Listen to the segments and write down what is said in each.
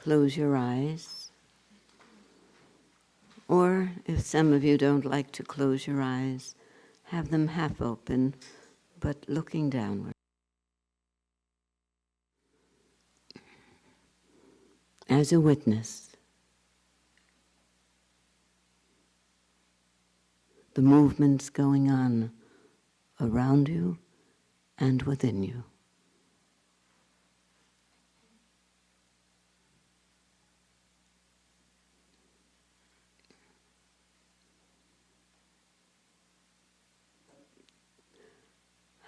close your eyes, or if some of you don't like to close your eyes, have them half open, but looking downward. As a witness, the movements going on around you and within you.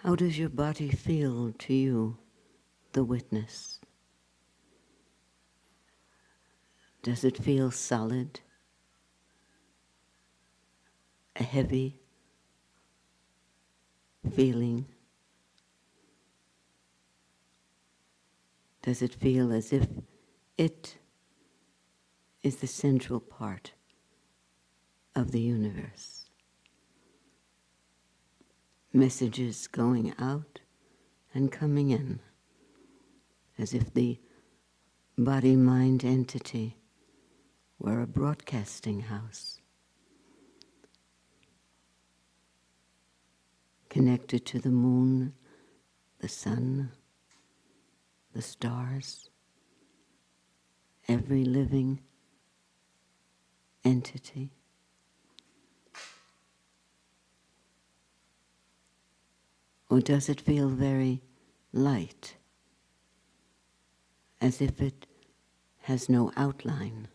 How does your body feel to you, the witness? Does it feel solid? A heavy feeling? Does it feel as if it is the central part of the universe? Messages going out and coming in, as if the body-mind entity were a broadcasting house, connected to the moon, the sun, the stars, every living entity. Or does it feel very light, as if it has no outline,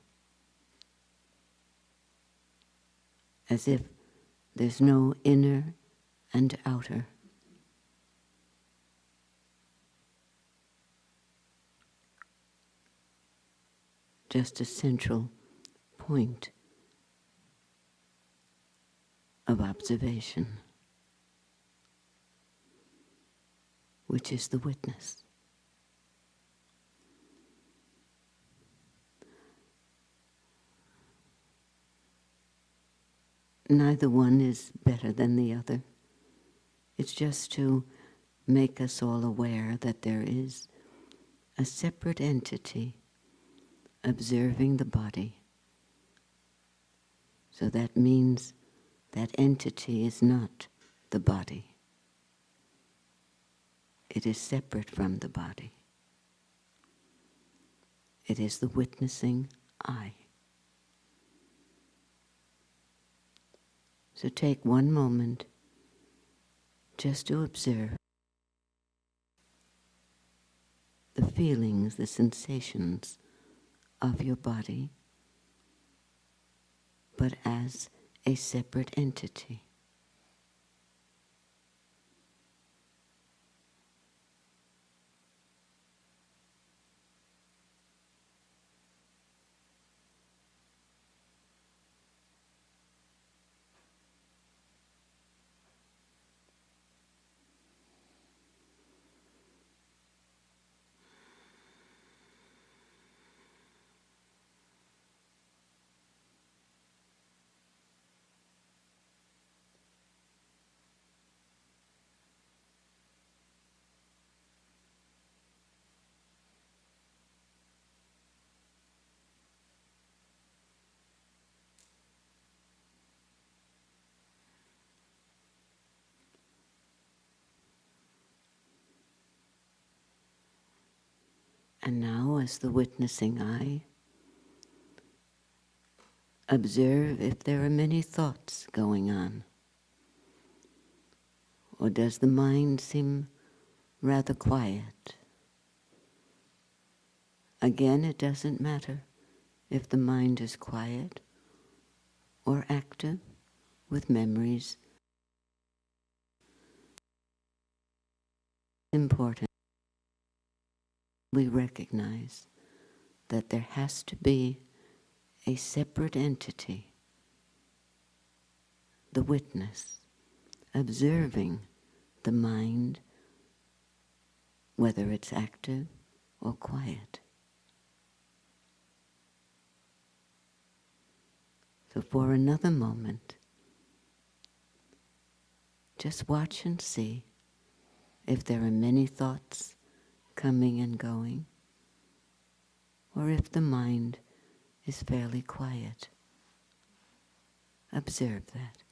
as if there's no inner and outer? Just a central point of observation, which is the witness. Neither one is better than the other. It's just to make us all aware that there is a separate entity observing the body. So that means that entity is not the body. It is separate from the body. It is the witnessing I. So take one moment just to observe the feelings, the sensations of your body, but as a separate entity. And now, as the witnessing I, observe if there are many thoughts going on. Or does the mind seem rather quiet? Again, it doesn't matter if the mind is quiet or active with memories. It's important we recognize that there has to be a separate entity, the witness, observing the mind, whether it's active or quiet. So for another moment, just watch and see if there are many thoughts coming and going, or if the mind is fairly quiet. Observe that.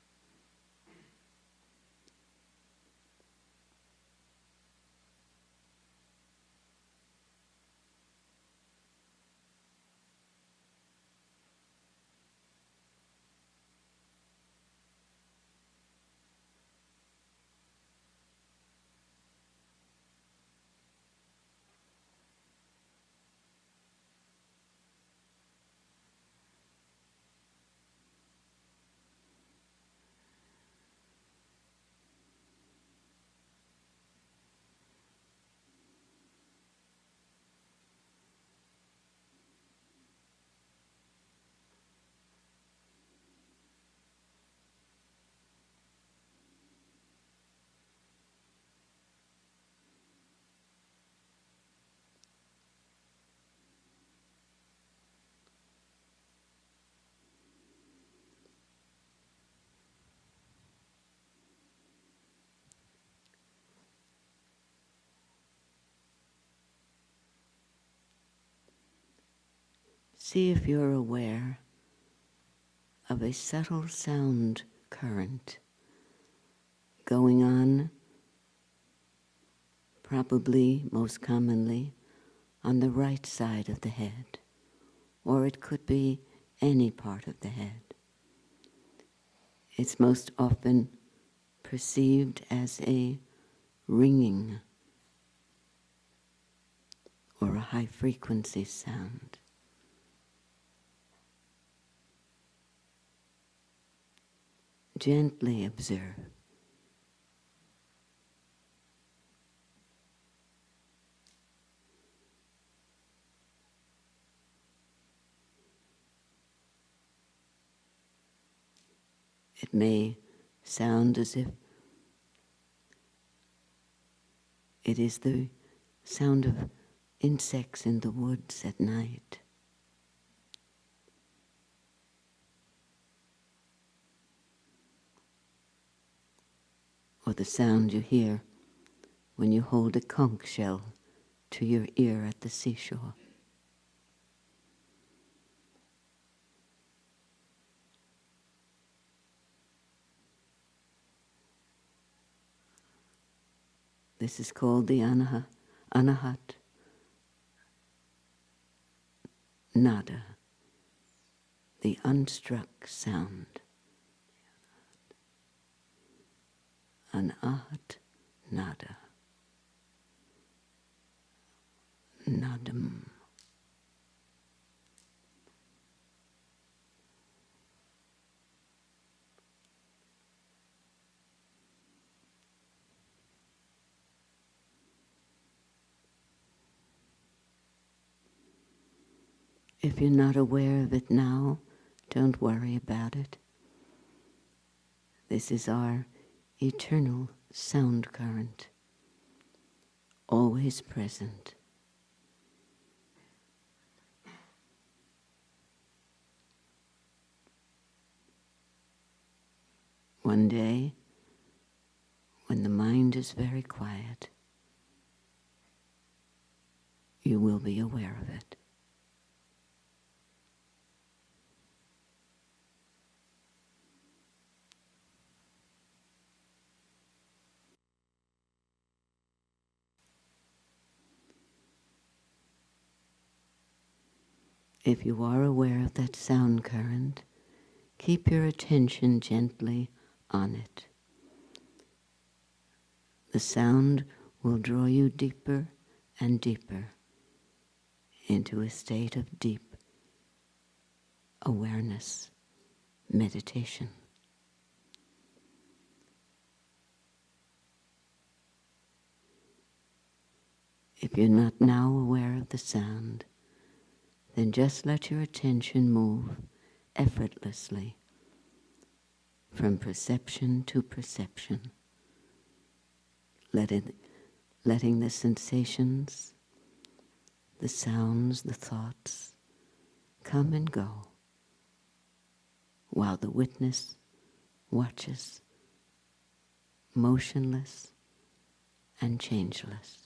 See if you're aware of a subtle sound current going on, probably most commonly on the right side of the head, or it could be any part of the head. It's most often perceived as a ringing or a high frequency sound. Gently observe. It may sound as if it is the sound of insects in the woods at night. Or the sound you hear when you hold a conch shell to your ear at the seashore. This is called the anahat nada, the unstruck sound. Anahat nada. Nadam. If you're not aware of it now, don't worry about it. This is our eternal sound current, always present. One day, when the mind is very quiet, you will be aware of it. If you are aware of that sound current, keep your attention gently on it. The sound will draw you deeper and deeper into a state of deep awareness, meditation. If you're not now aware of the sound, then just let your attention move effortlessly from perception to perception, letting the sensations, the sounds, the thoughts come and go while the witness watches, motionless and changeless.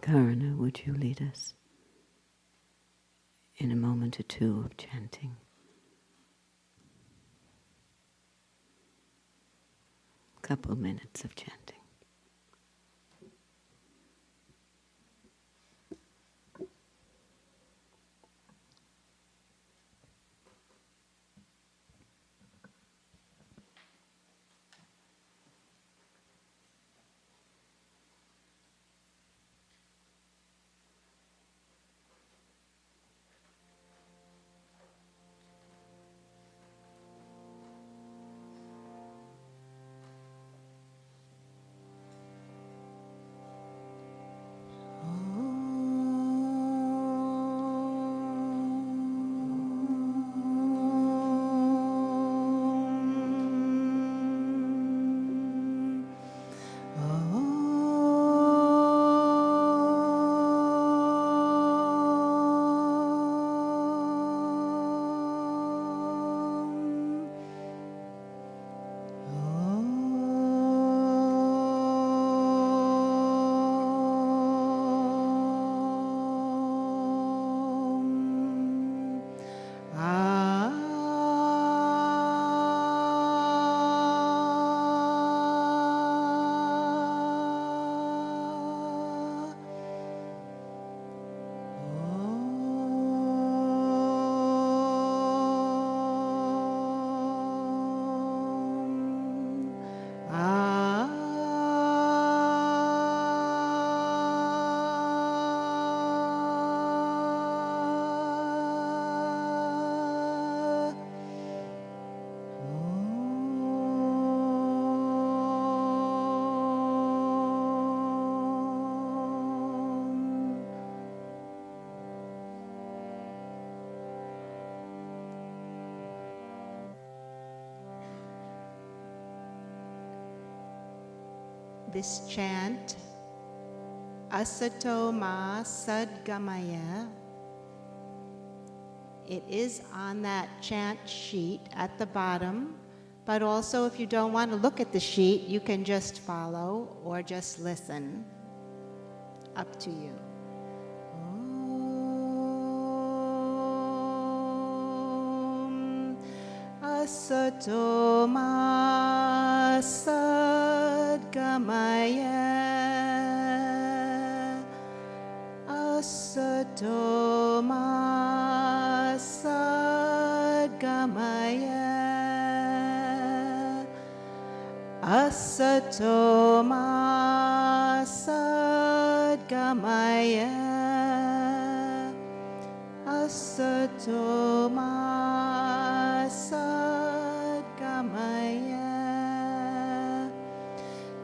Karuna, would you lead us in a moment or two of chanting? A couple minutes of chanting. This chant, Asato Ma Sadgamaya, it is on that chant sheet at the bottom, but also if you don't want to look at the sheet, you can just follow or just listen. Up to you. Asato Ma Sadgamaya, Asato Ma Sadgamaya, Asato Ma Sadgamaya, Asato Ma Sadgamaya,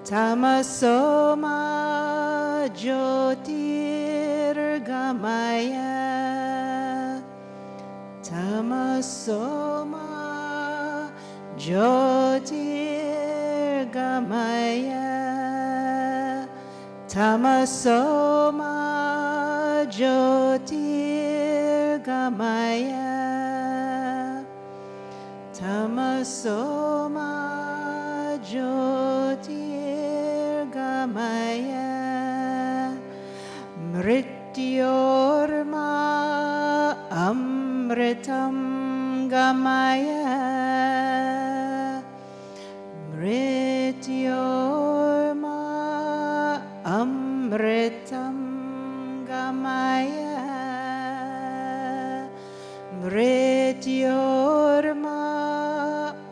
Tamaso Ma Jyotirgamaya, Tamaso Ma Jyotirgamaya, Tamaso Ma Jyotirgamaya, Tamaso Ma Jyotirgamaya, Mrityorma Amritam Gamaya, Mrityorma Amritam Gamaya, Mrityorma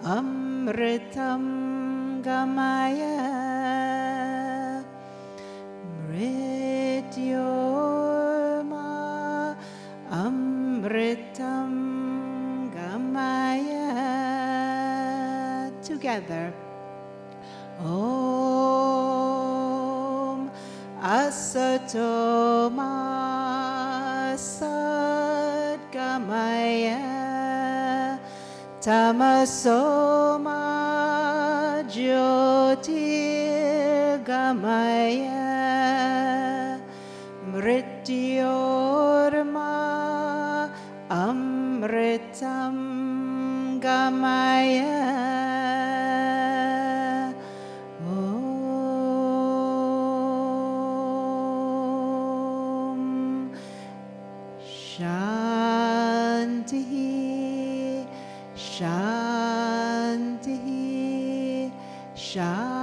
Amritam Gamaya, Mrityorma Amritam Gamaya. Together. Om Asato Ma Sadgamaya, Tamaso Ma Jyotirgamaya, Mrityorma Amritam Gamaya. Shanti, Shanti, Shanti.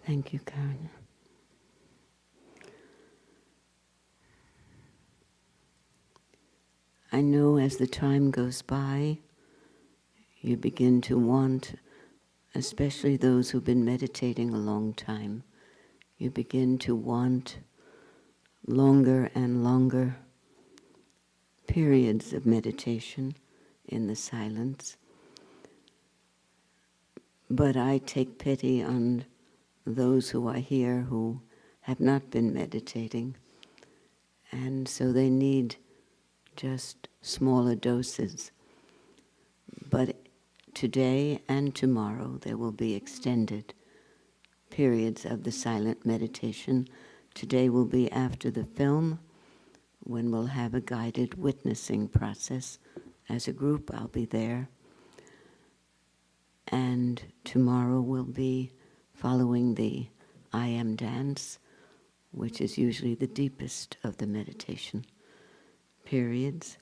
Thank you, Karen. I know as the time goes by, you begin to want, especially those who've been meditating a long time, you begin to want longer and longer periods of meditation in the silence. But I take pity on those who I hear who have not been meditating, and so they need just smaller doses. But today and tomorrow there will be extended periods of the silent meditation. Today will be after the film, when we'll have a guided witnessing process. As a group, I'll be there. And tomorrow will be following the I Am dance, which is usually the deepest of the meditation periods.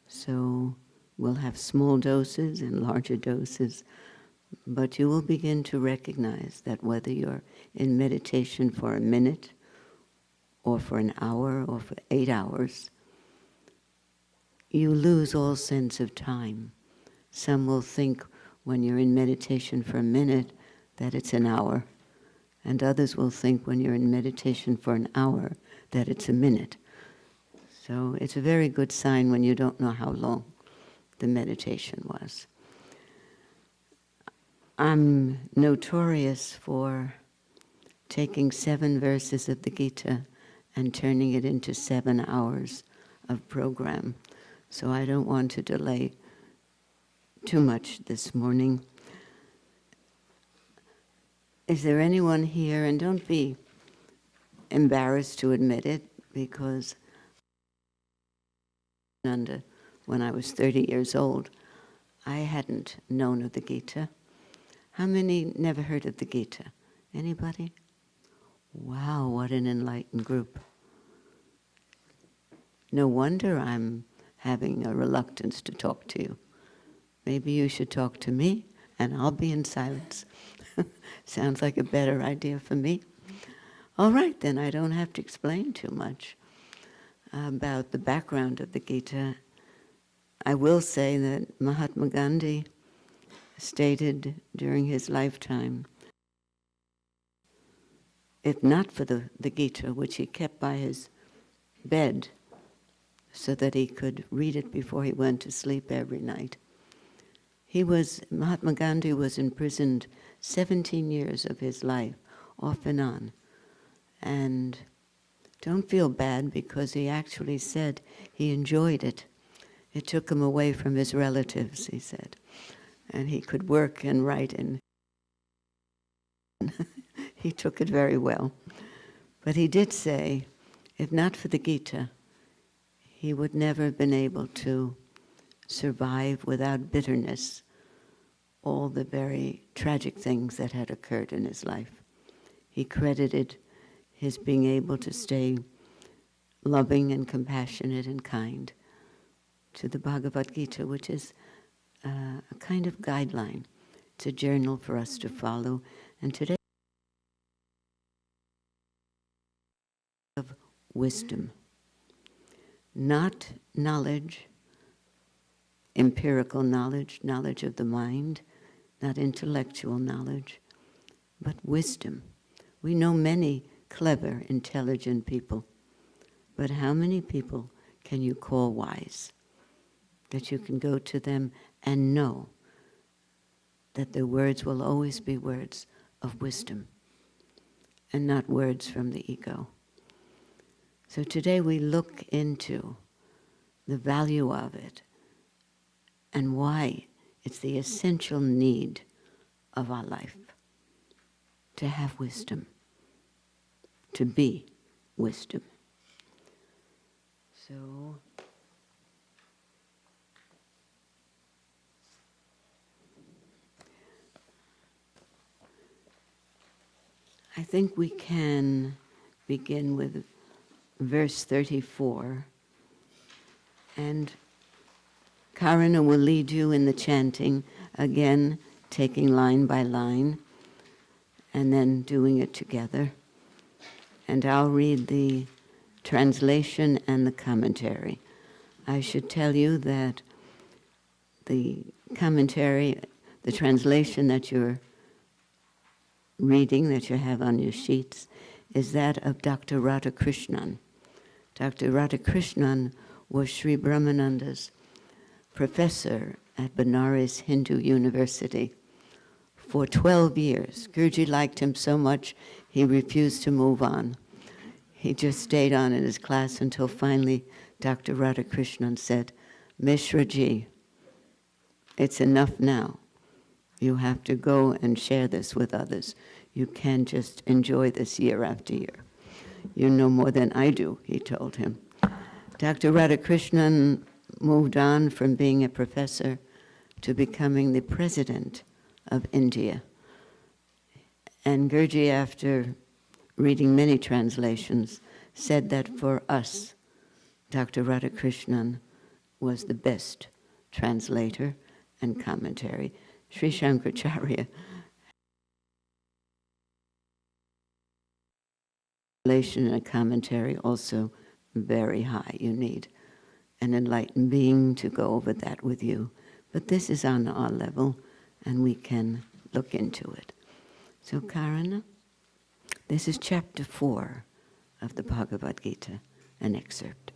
So we'll have small doses and larger doses, but you will begin to recognize that whether you're in meditation for a minute or for an hour or for 8 hours, you lose all sense of time. Some will think when you're in meditation for a minute that it's an hour, and others will think when you're in meditation for an hour that it's a minute. So it's a very good sign when you don't know how long the meditation was. I'm notorious for taking 7 verses of the Gita and turning it into 7 hours of program. So I don't want to delay too much this morning. Is there anyone here, and don't be embarrassed to admit it, because when I was 30 years old, I hadn't known of the Gita. How many never heard of the Gita? Anybody? Wow, what an enlightened group. No wonder I'm having a reluctance to talk to you. Maybe you should talk to me, and I'll be in silence. Sounds like a better idea for me. All right, then I don't have to explain too much about the background of the Gita. I will say that Mahatma Gandhi stated during his lifetime, if not for the Gita, which he kept by his bed so that he could read it before he went to sleep every night. Mahatma Gandhi was imprisoned 17 years of his life, off and on. And don't feel bad, because he actually said he enjoyed it. It took him away from his relatives, he said. And he could work and write, and he took it very well. But he did say, if not for the Gita, he would never have been able to survive without bitterness all the very tragic things that had occurred in his life. He credited his being able to stay loving and compassionate and kind to the Bhagavad Gita, which is a kind of guideline. It's a journal for us to follow. And today, of wisdom, not knowledge, empirical knowledge, knowledge of the mind, not intellectual knowledge, but wisdom. We know many clever, intelligent people, but how many people can you call wise? That you can go to them and know that their words will always be words of wisdom and not words from the ego. So today we look into the value of it and why it's the essential need of our life to have wisdom, to be wisdom. So I think we can begin with verse 34, and Karuna will lead you in the chanting, again taking line by line and then doing it together. And I'll read the translation and the commentary. I should tell you that the commentary, the translation that you're reading, that you have on your sheets, is that of Dr. Radhakrishnan. Dr. Radhakrishnan was Sri Brahmananda's professor at Benares Hindu University for 12 years. Guruji liked him so much, he refused to move on. He just stayed on in his class until finally Dr. Radhakrishnan said, Mishra ji, it's enough now. You have to go and share this with others. You can't just enjoy this year after year. You know more than I do, he told him. Dr. Radhakrishnan moved on from being a professor to becoming the president of India. And Guruji, after reading many translations, said that for us, Dr. Radhakrishnan was the best translator and commentary. Sri Shankaracharya, translation and a commentary also very high. You need an enlightened being to go over that with you. But this is on our level, and we can look into it. So, Karuna, this is chapter 4 of the Bhagavad Gita, an excerpt.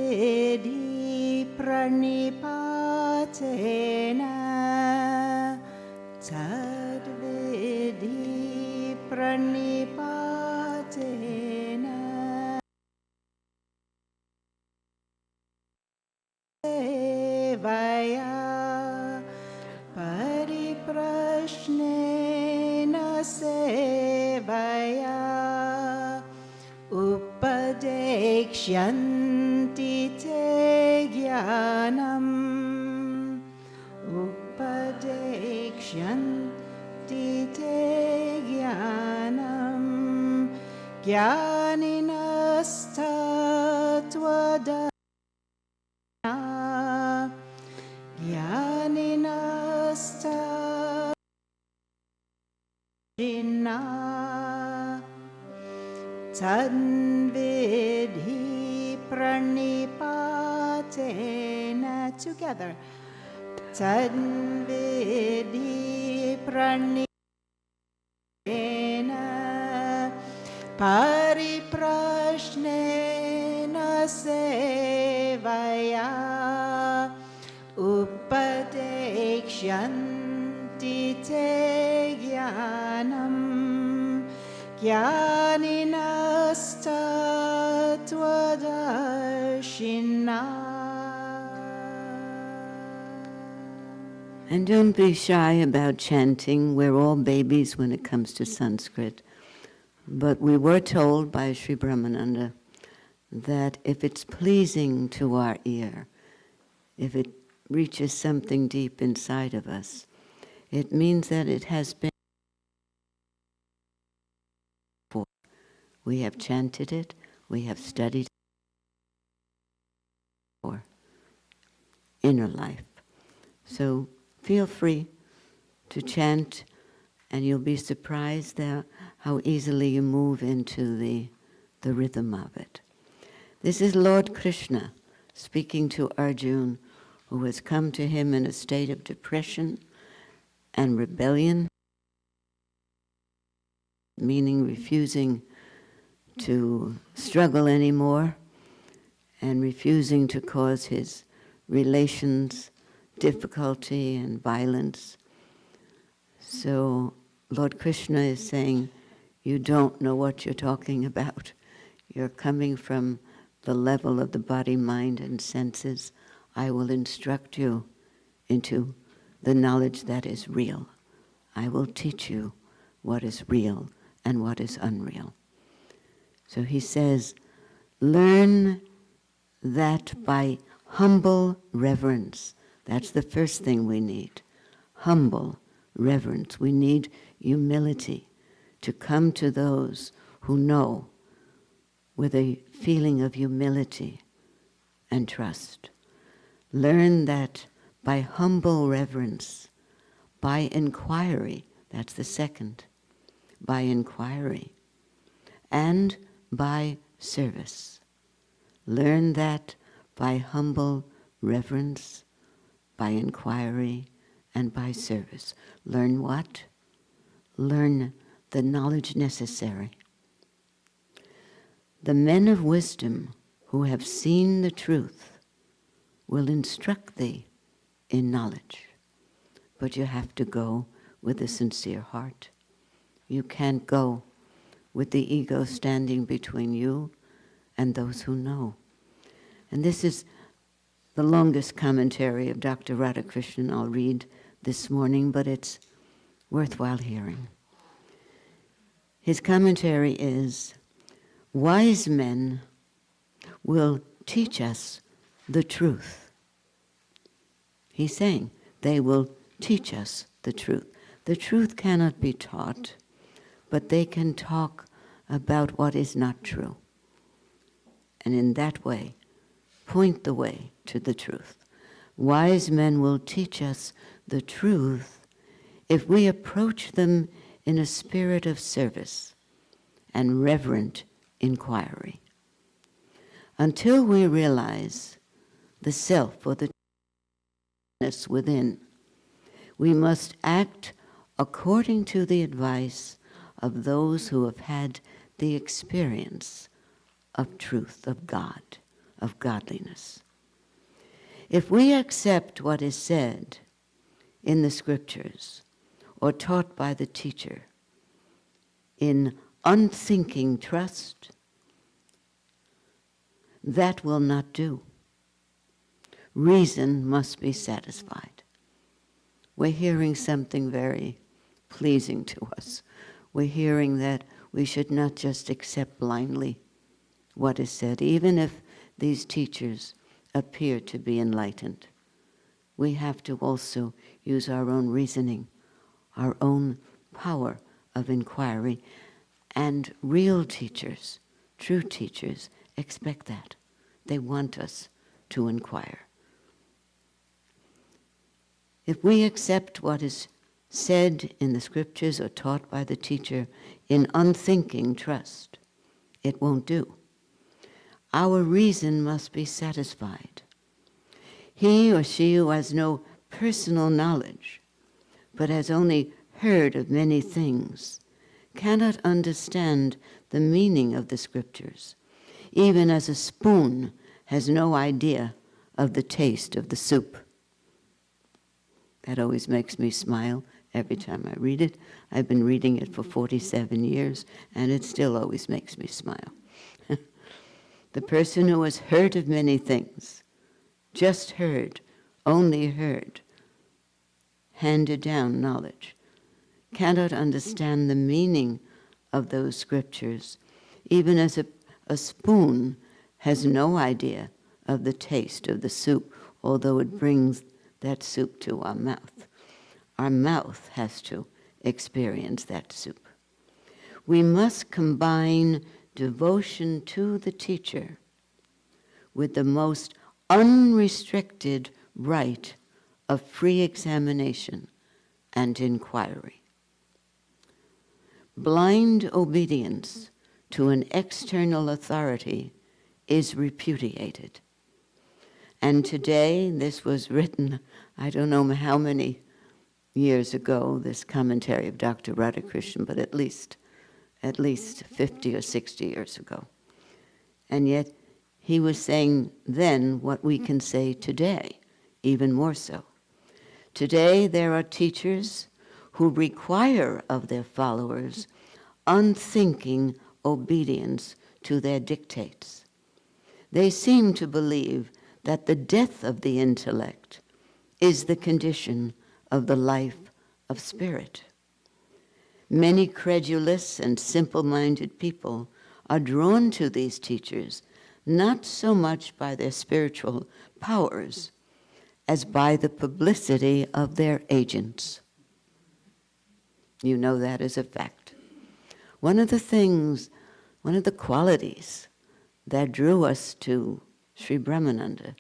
Tadvedi pranipatena, tadvedi pranipatena, sevaya pariprashnena sevaya Upadekshanti te jnanam, Upadekshanti te jnanam, Jnaninastattvadana, Jnaninastattvadana, Tadvidhi pranipatena, together. Tadvidhi pranipatena, pariprashnena sevaya, upadekshanti te jnanam, Jnaninastattvadashina. And don't be shy about chanting. We're all babies when it comes to Sanskrit. But we were told by Sri Brahmananda that if it's pleasing to our ear, if it reaches something deep inside of us, it means that it has been. We have chanted it, we have studied it before. inner life. So feel free to chant, and you'll be surprised at how easily you move into the rhythm of it. This is Lord Krishna speaking to Arjuna, who has come to him in a state of depression and rebellion, meaning refusing to struggle anymore and refusing to cause his relations difficulty and violence. So Lord Krishna is saying, you don't know what you're talking about. You're coming from the level of the body, mind, and senses. I will instruct you into the knowledge that is real. I will teach you what is real and what is unreal. So he says, learn that by humble reverence. That's the first thing we need. Humble reverence. We need humility to come to those who know with a feeling of humility and trust. Learn that by humble reverence, by inquiry, that's the second, by inquiry, and by service. Learn that by humble reverence, by inquiry, and by service. Learn what? Learn the knowledge necessary. The men of wisdom who have seen the truth will instruct thee in knowledge. But you have to go with a sincere heart. You can't go with the ego standing between you and those who know. And this is the longest commentary of Dr. Radhakrishnan I'll read this morning, but it's worthwhile hearing. His commentary is, wise men will teach us the truth. He's saying they will teach us the truth. The truth cannot be taught, but they can talk about what is not true. And in that way, point the way to the truth. Wise men will teach us the truth if we approach them in a spirit of service and reverent inquiry. Until we realize the self or the truth within, we must act according to the advice of those who have had the experience of truth, of God, of godliness. If we accept what is said in the scriptures or taught by the teacher in unthinking trust, that will not do. Reason must be satisfied. We're hearing something very pleasing to us. We're hearing that we should not just accept blindly what is said, even if these teachers appear to be enlightened. We have to also use our own reasoning, our own power of inquiry, and real teachers, true teachers, expect that. They want us to inquire. If we accept what is said in the scriptures or taught by the teacher in unthinking trust, it won't do. Our reason must be satisfied. He or she who has no personal knowledge, but has only heard of many things, cannot understand the meaning of the scriptures, even as a spoon has no idea of the taste of the soup. That always makes me smile every time I read it. I've been reading it for 47 years, and it still always makes me smile. The person who has heard of many things, just heard, only heard, handed down knowledge, cannot understand the meaning of those scriptures, even as a spoon has no idea of the taste of the soup, although it brings that soup to our mouth. Our mouth has to experience that soup. We must combine devotion to the teacher with the most unrestricted right of free examination and inquiry. Blind obedience to an external authority is repudiated. And today, this was written, I don't know how many years ago, this commentary of Dr. Radhakrishnan, but at least 50 or 60 years ago. And yet, he was saying then what we can say today, even more so. Today, there are teachers who require of their followers unthinking obedience to their dictates. They seem to believe that the death of the intellect is the condition of the life of spirit. Many credulous and simple-minded people are drawn to these teachers not so much by their spiritual powers as by the publicity of their agents. You know that as a fact. One of the qualities that drew us to Sri Brahmananda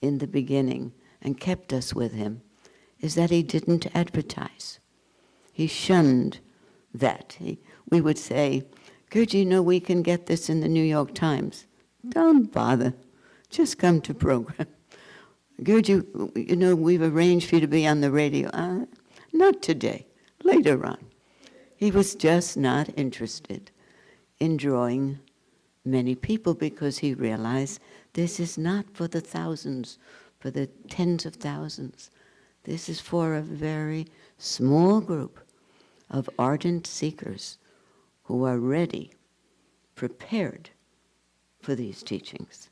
in the beginning and kept us with him is that he didn't advertise. He shunned that. We would say, Guruji, you know, we can get this in the New York Times. Don't bother. Just come to program. Guruji, you know, we've arranged for you to be on the radio. Not today, later on. He was just not interested in drawing many people because he realized this is not for the thousands, for the tens of thousands. This is for a very small group of ardent seekers who are ready, prepared for these teachings.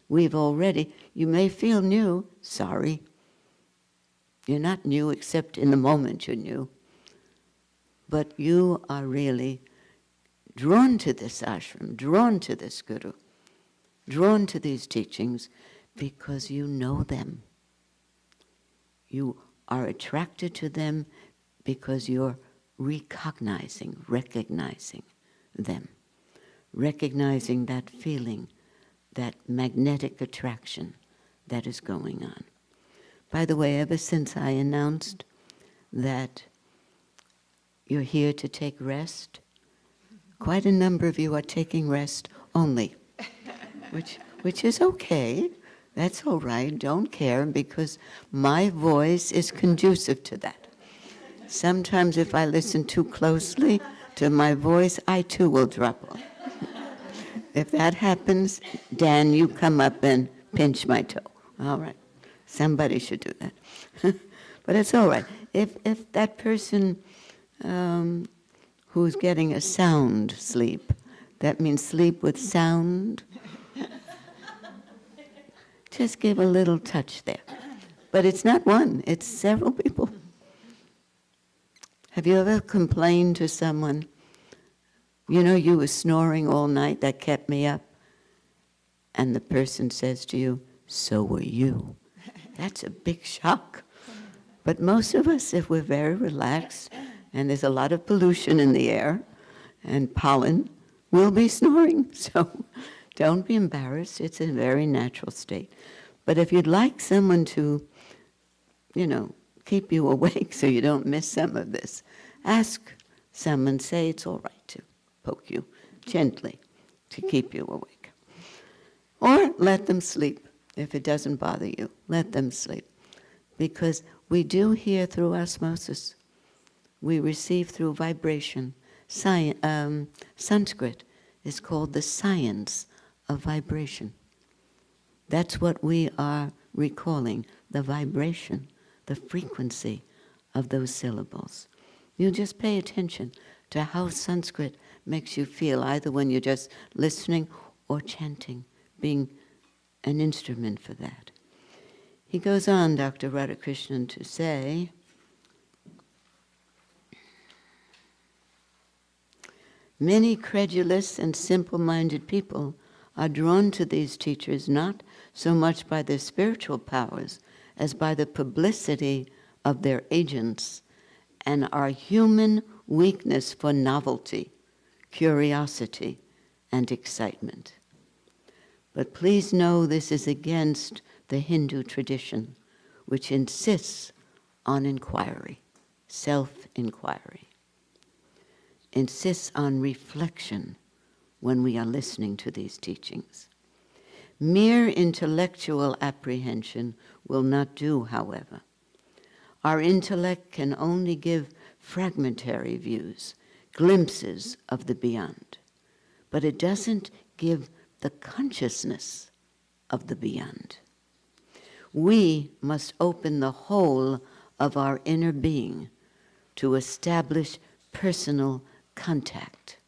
You may feel new, sorry. You're not new except in the moment you're new. But you are really drawn to this ashram, drawn to this guru, drawn to these teachings because you know them. You are attracted to them because you're recognizing them, recognizing that feeling, that magnetic attraction that is going on. By the way, ever since I announced that you're here to take rest, quite a number of you are taking rest only, which is okay. That's all right, don't care, because my voice is conducive to that. Sometimes if I listen too closely to my voice, I too will drop off. If that happens, Dan, you come up and pinch my toe. All right, somebody should do that. But it's all right. If that person who's getting a sound sleep, that means sleep with sound, just give a little touch there. But it's not one, it's several people. Have you ever complained to someone, you know, you were snoring all night, that kept me up? And the person says to you, so were you. That's a big shock. But most of us, if we're very relaxed, and there's a lot of pollution in the air, and pollen, we'll be snoring. So don't be embarrassed, it's a very natural state. But if you'd like someone to, you know, keep you awake so you don't miss some of this, ask someone, say it's all right to poke you gently to keep you awake. Or let them sleep. If it doesn't bother you, let them sleep. Because we do hear through osmosis. We receive through vibration. Sanskrit is called the science of vibration. That's what we are recalling, the vibration, the frequency of those syllables. You just pay attention to how Sanskrit makes you feel, either when you're just listening or chanting, being an instrument for that. He goes on, Dr. Radhakrishnan, to say, many credulous and simple-minded people are drawn to these teachers not so much by their spiritual powers as by the publicity of their agents and our human weakness for novelty, curiosity, and excitement. But please know this is against the Hindu tradition which insists on inquiry, self-inquiry, insists on reflection when we are listening to these teachings. Mere intellectual apprehension will not do, however. Our intellect can only give fragmentary views, glimpses of the beyond, but it doesn't give the consciousness of the beyond. We must open the whole of our inner being to establish personal contact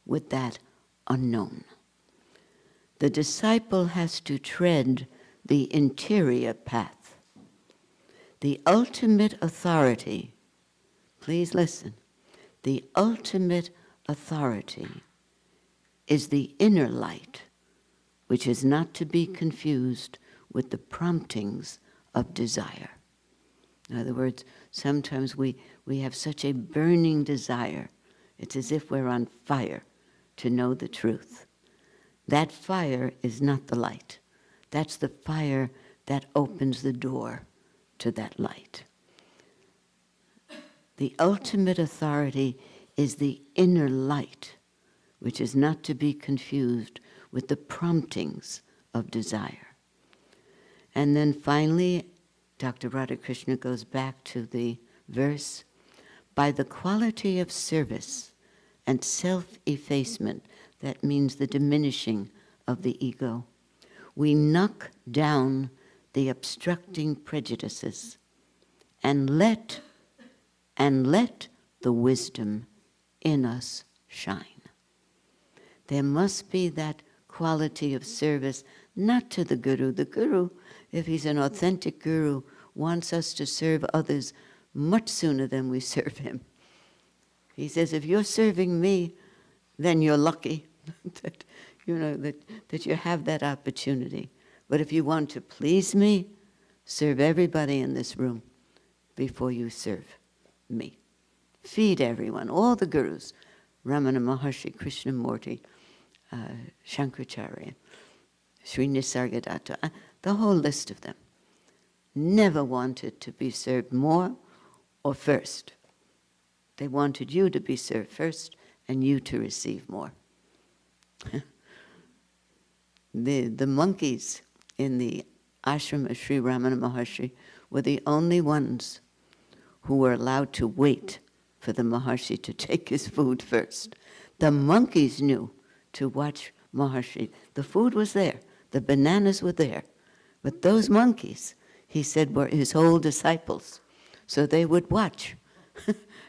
with that unknown. The disciple has to tread the interior path. The ultimate authority, please listen, the ultimate authority is the inner light, which is not to be confused with the promptings of desire. In other words, sometimes we have such a burning desire. It's as if we're on fire to know the truth. That fire is not the light. That's the fire that opens the door to that light. The ultimate authority is the inner light, which is not to be confused with the promptings of desire. And then finally, Dr. Radhakrishna goes back to the verse, by the quality of service and self-effacement, that means the diminishing of the ego, we knock down the obstructing prejudices and let the wisdom in us shine. There must be that quality of service, not to the guru. The guru, if he's an authentic guru, wants us to serve others much sooner than we serve him. He says, if you're serving me, then you're lucky that you have that opportunity. But if you want to please me, serve everybody in this room before you serve me. Feed everyone, all the gurus, Ramana Maharshi, Krishnamurti, Shankaracharya, Sri Nisargadatta, the whole list of them, never wanted to be served more or first. They wanted you to be served first and you to receive more. The monkeys in the ashram of Sri Ramana Maharshi were the only ones who were allowed to wait for the Maharshi to take his food first. The monkeys knew to watch Maharshi. The food was there, the bananas were there, but those monkeys, he said, were his whole disciples. So they would watch.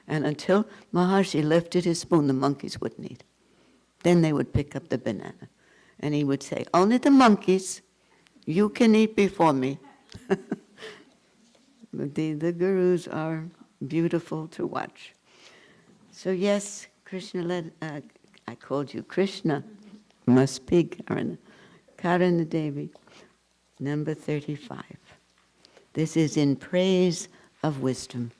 And until Maharshi lifted his spoon, the monkeys wouldn't eat. Then they would pick up the banana. And he would say, only the monkeys, you can eat before me. But the gurus are beautiful to watch. So yes, Krishna I called you Krishna. Must be Karana. Karana Devi, number 35. This is in praise of wisdom.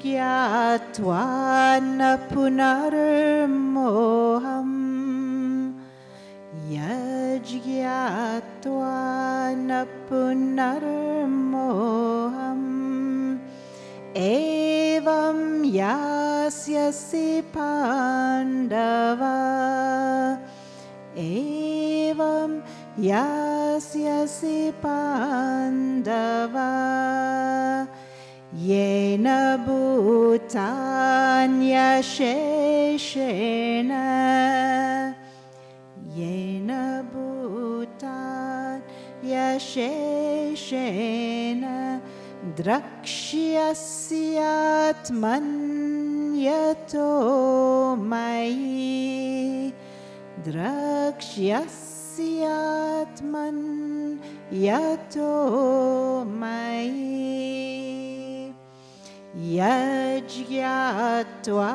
Yajñātvā na punarmoham Yajñātvā na punarmoham Evam yasyasi pandava Evam yasyasi pandava Yena bhutanya sheshena Yena bhutanya sheshena Drakshyasyatman yato mayi Drakshyasyatman yato mayi Yajñātvā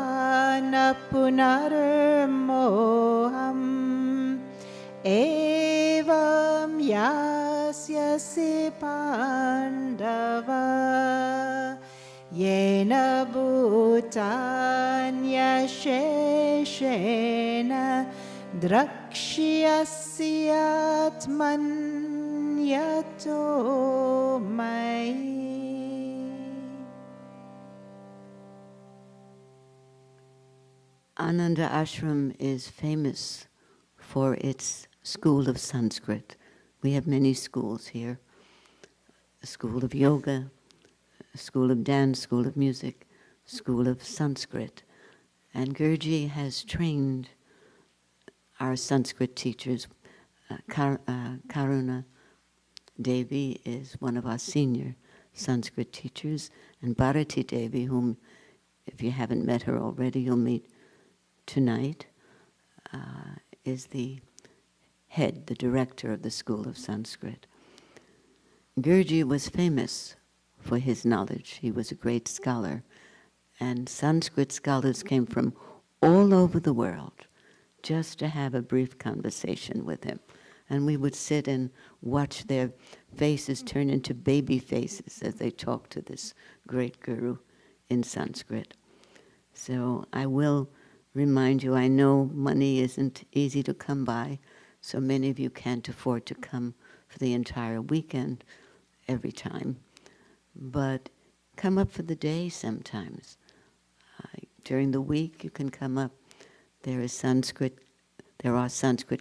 na punarmoham Evam yasyasi pandava bhutanyasheshena drakshyasyaatmanyato mai. Ananda Ashram is famous for its school of Sanskrit. We have many schools here. A school of yoga, a school of dance, school of music, school of Sanskrit. And Gurji has trained our Sanskrit teachers. Karuna Devi is one of our senior Sanskrit teachers, and Bharati Devi, whom, if you haven't met her already, you'll meet tonight, is the head, the director of the School of Sanskrit. Gurji was famous for his knowledge. He was a great scholar, and Sanskrit scholars came from all over the world just to have a brief conversation with him. And we would sit and watch their faces turn into baby faces as they talked to this great guru in Sanskrit. So I will remind you, I know money isn't easy to come by, so many of you can't afford to come for the entire weekend every time. But come up for the day sometimes. During the week, you can come up. There are Sanskrit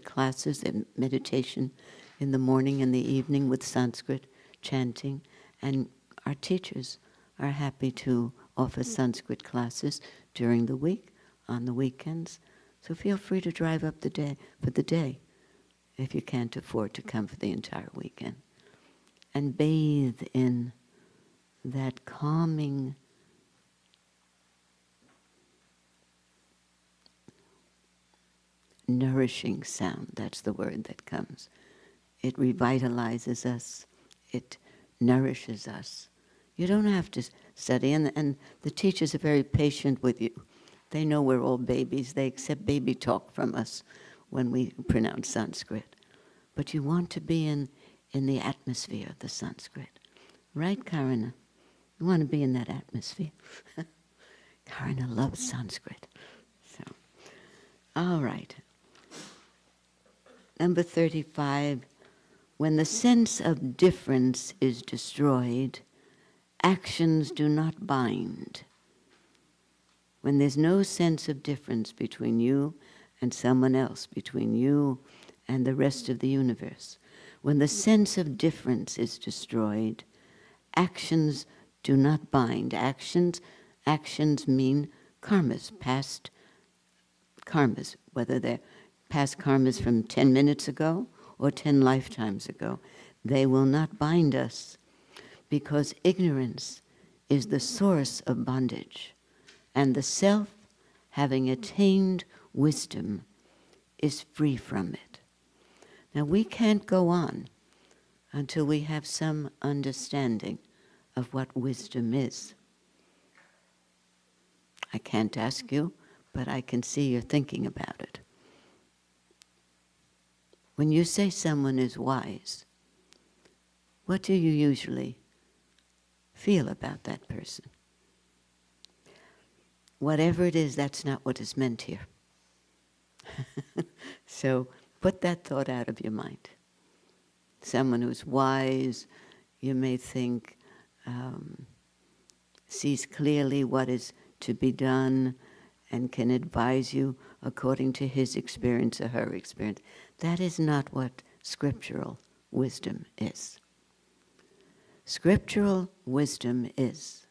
classes and meditation in the morning and the evening with Sanskrit chanting, and our teachers are happy to offer Sanskrit classes during the week, on the weekends. So feel free to drive up for the day if you can't afford to come for the entire weekend. And bathe in that calming, nourishing sound. That's the word that comes. It revitalizes us. It nourishes us. You don't have to study, and the teachers are very patient with you. They know we're all babies. They accept baby talk from us when we pronounce Sanskrit. But you want to be in the atmosphere of the Sanskrit. Right, Karuna? You want to be in that atmosphere. Karuna loves Sanskrit. So, all right. Number 35. When the sense of difference is destroyed, actions do not bind. When there's no sense of difference between you and someone else, between you and the rest of the universe, when the sense of difference is destroyed, actions do not bind. Actions mean karmas, past karmas, whether they're past karmas from 10 minutes ago or 10 lifetimes ago. They will not bind us because ignorance is the source of bondage. And the self, having attained wisdom, is free from it. Now, we can't go on until we have some understanding of what wisdom is. I can't ask you, but I can see you're thinking about it. When you say someone is wise, what do you usually feel about that person? Whatever it is, that's not what is meant here. So put that thought out of your mind. Someone who's wise, you may think, sees clearly what is to be done and can advise you according to his experience or her experience. That is not what scriptural wisdom is. Scriptural wisdom is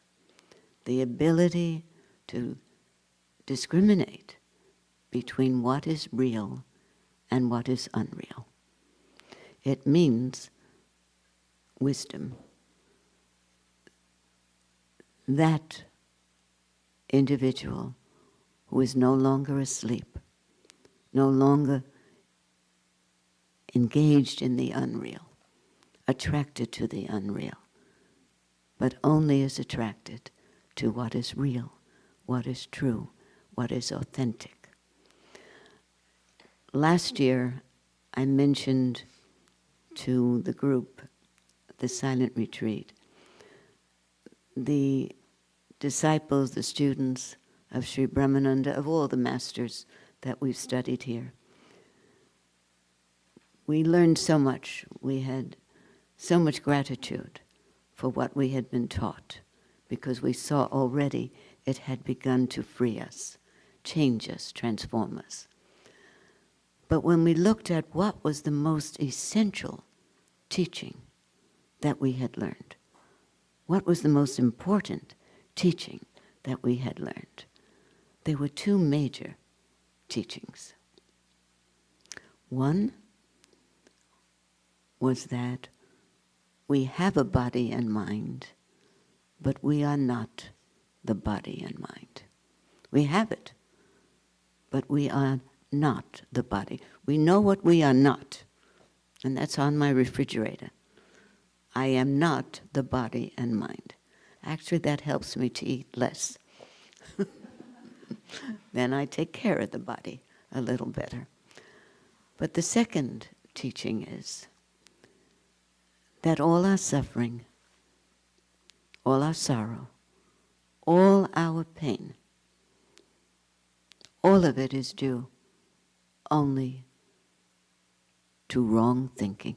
the ability to discriminate between what is real and what is unreal. It means wisdom. That individual who is no longer asleep, no longer engaged in the unreal, attracted to the unreal, but only is attracted to what is real, what is true, what is authentic. Last year, I mentioned to the group, the silent retreat, the disciples, the students of Sri Brahmananda, of all the masters that we've studied here. We learned so much. We had so much gratitude for what we had been taught, because we saw already it had begun to free us, change us, transform us. But when we looked at what was the most essential teaching that we had learned, what was the most important teaching that we had learned, there were two major teachings. One was that we have a body and mind, but we are not the body and mind. We have it, but we are not the body. We know what we are not, and that's on my refrigerator. I am not the body and mind. Actually, that helps me to eat less. Then I take care of the body a little better. But the second teaching is that all our suffering, all our sorrow, all our pain, all of it is due only to wrong thinking.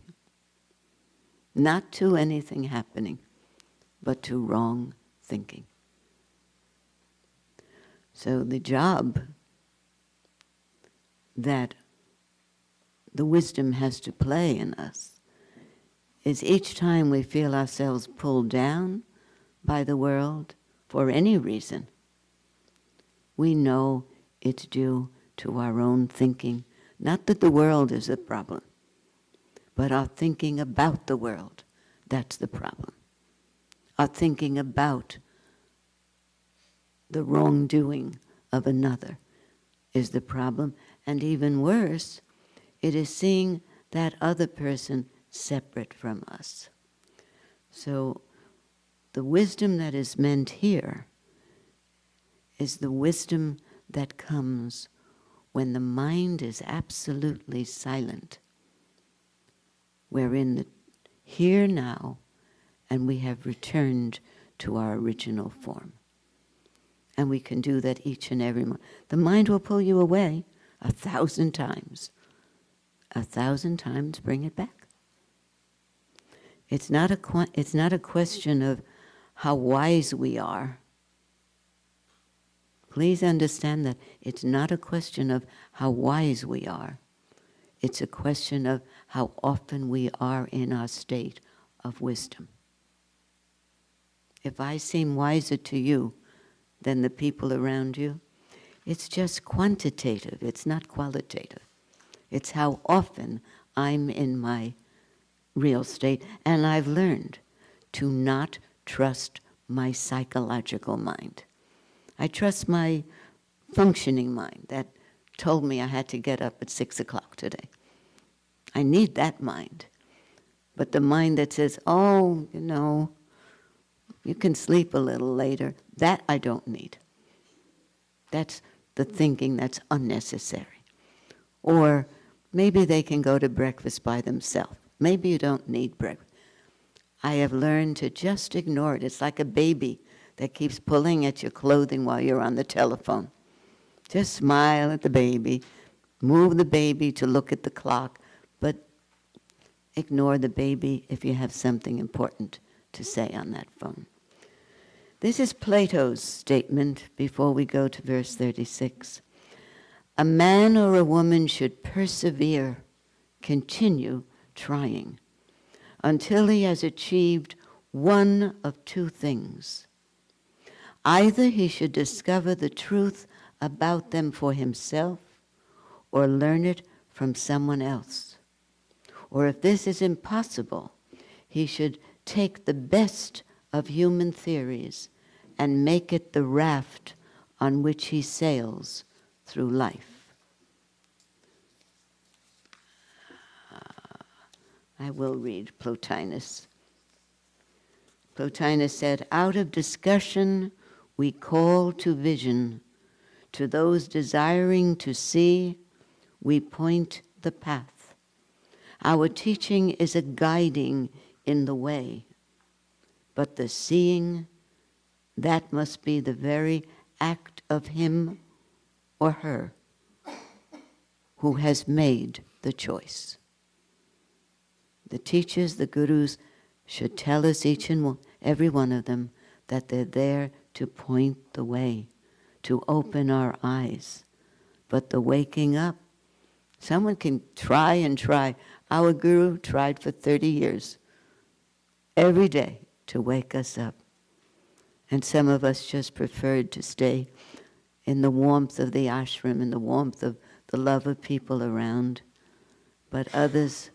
Not to anything happening, but to wrong thinking. So the job that the wisdom has to play in us is each time we feel ourselves pulled down by the world for any reason, we know it's due to our own thinking. Not that the world is the problem, but our thinking about the world, that's the problem. Our thinking about the wrongdoing of another is the problem. And even worse, it is seeing that other person separate from us. So the wisdom that is meant here is the wisdom that comes when the mind is absolutely silent. We're in the here now, and we have returned to our original form. And we can do that each and every moment. The mind will pull you away 1,000 times. 1,000 times, bring it back. It's not a question of how wise we are. Please understand that it's not a question of how wise we are. It's a question of how often we are in our state of wisdom. If I seem wiser to you than the people around you, it's just quantitative, it's not qualitative. It's how often I'm in my real state, and I've learned to not trust my psychological mind. I trust my functioning mind that told me I had to get up at 6 o'clock today. I need that mind. But the mind that says, oh, you can sleep a little later, that I don't need. That's the thinking that's unnecessary. Or maybe they can go to breakfast by themselves. Maybe you don't need breakfast. I have learned to just ignore it. It's like a baby that keeps pulling at your clothing while you're on the telephone. Just smile at the baby, move the baby to look at the clock, but ignore the baby if you have something important to say on that phone. This is Plato's statement before we go to verse 36. A man or a woman should persevere, continue trying, until he has achieved one of two things. Either he should discover the truth about them for himself, or learn it from someone else. Or if this is impossible, he should take the best of human theories and make it the raft on which he sails through life. I will read Plotinus. Plotinus said, out of discussion we call to vision. To those desiring to see, we point the path. Our teaching is a guiding in the way, but the seeing, that must be the very act of him or her who has made the choice. The teachers, the gurus, should tell us, each and every one of them, that they're there to point the way, to open our eyes. But the waking up, someone can try and try. Our guru tried for 30 years, every day, to wake us up. And some of us just preferred to stay in the warmth of the ashram, in the warmth of the love of people around. But others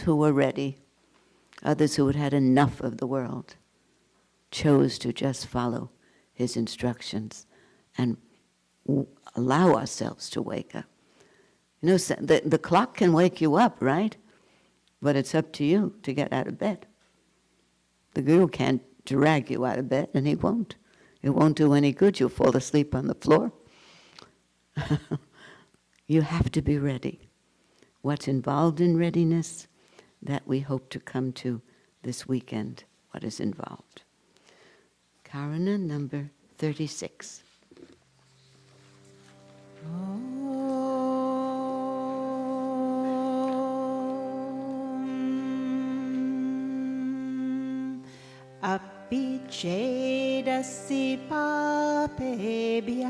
who were ready, others who had had enough of the world, chose to just follow his instructions and allow ourselves to wake up. You know, the clock can wake you up, right? But it's up to you to get out of bed. The guru can't drag you out of bed, and he won't. It won't do any good. You'll fall asleep on the floor. You have to be ready. What's involved in readiness, that we hope to come to this weekend, what is involved. Karana number 36. Api chedasi papebhya,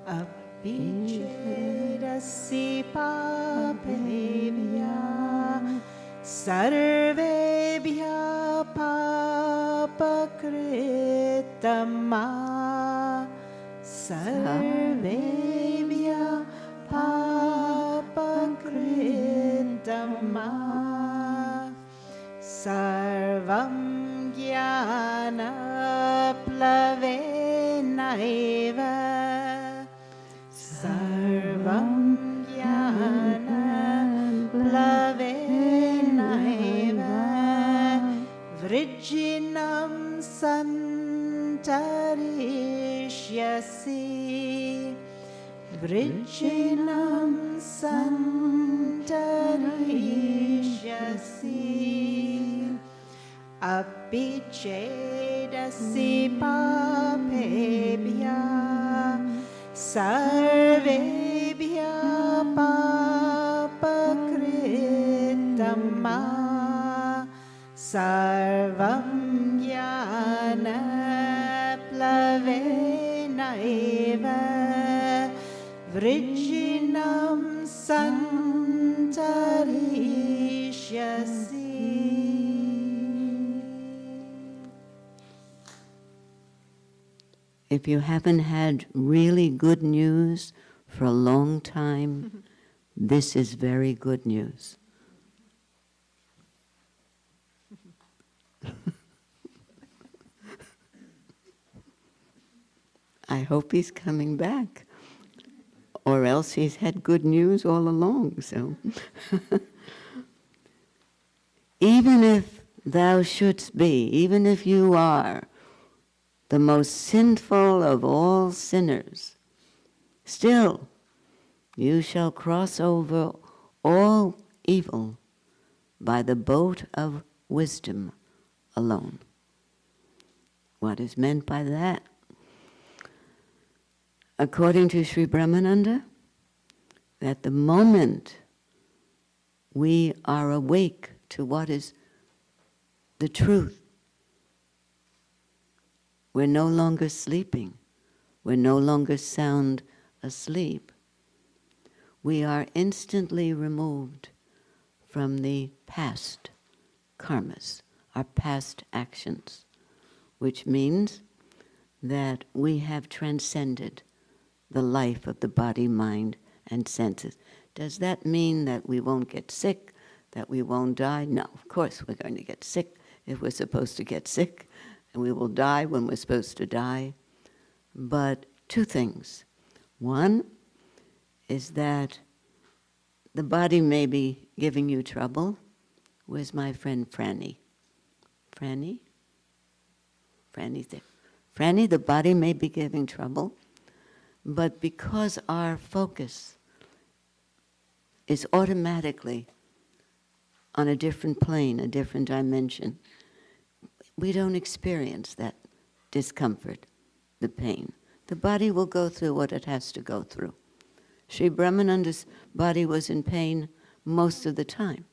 api chedasi papebhya, sarvebhya papakritama, sarvebhya papakritama. Sarvam jnana plavenaiva, sarvam jnana plavenaiva, vrijinam santarishyasi, vrijinam santarishyasi. Api chedasi papebhya, sarvebhya papakritama, sarvam jnana plavenaiva, vrijinam santarishyasi. If you haven't had really good news for a long time, this is very good news. I hope he's coming back, or else he's had good news all along. So, even if thou shouldst be, even if you are the most sinful of all sinners, still you shall cross over all evil by the boat of wisdom alone. What is meant by that? According to Sri Brahmananda, that the moment we are awake to what is the truth, we're no longer sleeping. We're no longer sound asleep. We are instantly removed from the past karmas, our past actions, which means that we have transcended the life of the body, mind, and senses. Does that mean that we won't get sick, that we won't die? No, of course we're going to get sick if we're supposed to get sick, and we will die when we're supposed to die. But two things. One is that the body may be giving you trouble. Where's my friend Franny? Franny? Franny's there. Franny, the body may be giving trouble, but because our focus is automatically on a different plane, a different dimension, we don't experience that discomfort the pain. The body will go through what it has to go through. Sri Brahmananda's body was in pain most of the time.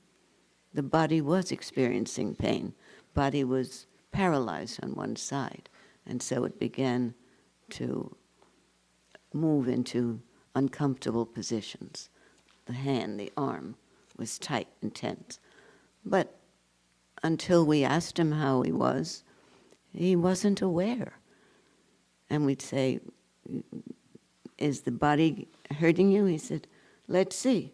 The body was experiencing pain. Body was paralyzed on one side, and so it began to move into uncomfortable positions. The hand, the arm was tight and tense. But until we asked him how he wasn't aware. And we'd say, is the body hurting you? He said, let's see.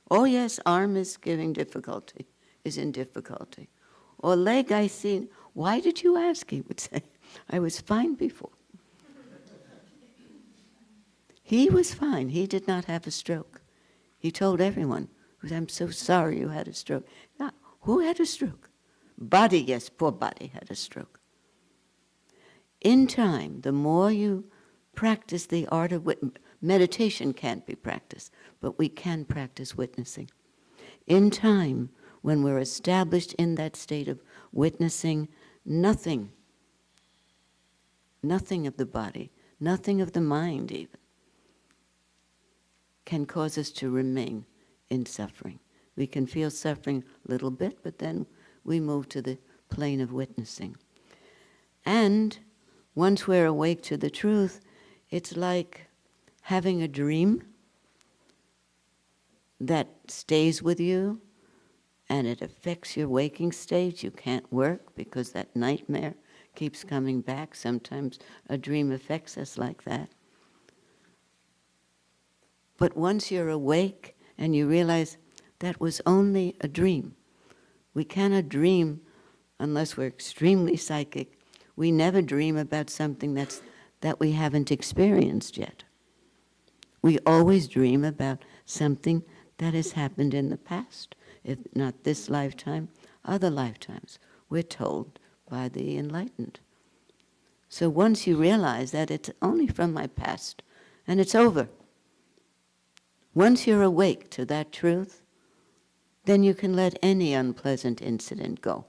Oh yes, arm is giving difficulty, is in difficulty. Or leg, I see. Why did you ask? He would say, I was fine before. He was fine. He did not have a stroke. He told everyone, I'm so sorry you had a stroke. Now, who had a stroke? Body, yes, poor body had a stroke. In time, the more you practice the art of meditation can't be practiced, but we can practice witnessing. In time, when we're established in that state of witnessing, nothing of the body, nothing of the mind even, can cause us to remain in suffering. We can feel suffering a little bit, but then we move to the plane of witnessing. And once we're awake to the truth, it's like having a dream that stays with you and it affects your waking state. You can't work because that nightmare keeps coming back. Sometimes a dream affects us like that. But once you're awake and you realize that was only a dream. We cannot dream unless we're extremely psychic. We never dream about something that we haven't experienced yet. We always dream about something that has happened in the past, if not this lifetime, other lifetimes. We're told by the enlightened. So once you realize that it's only from my past, and it's over, once you're awake to that truth, then you can let any unpleasant incident go.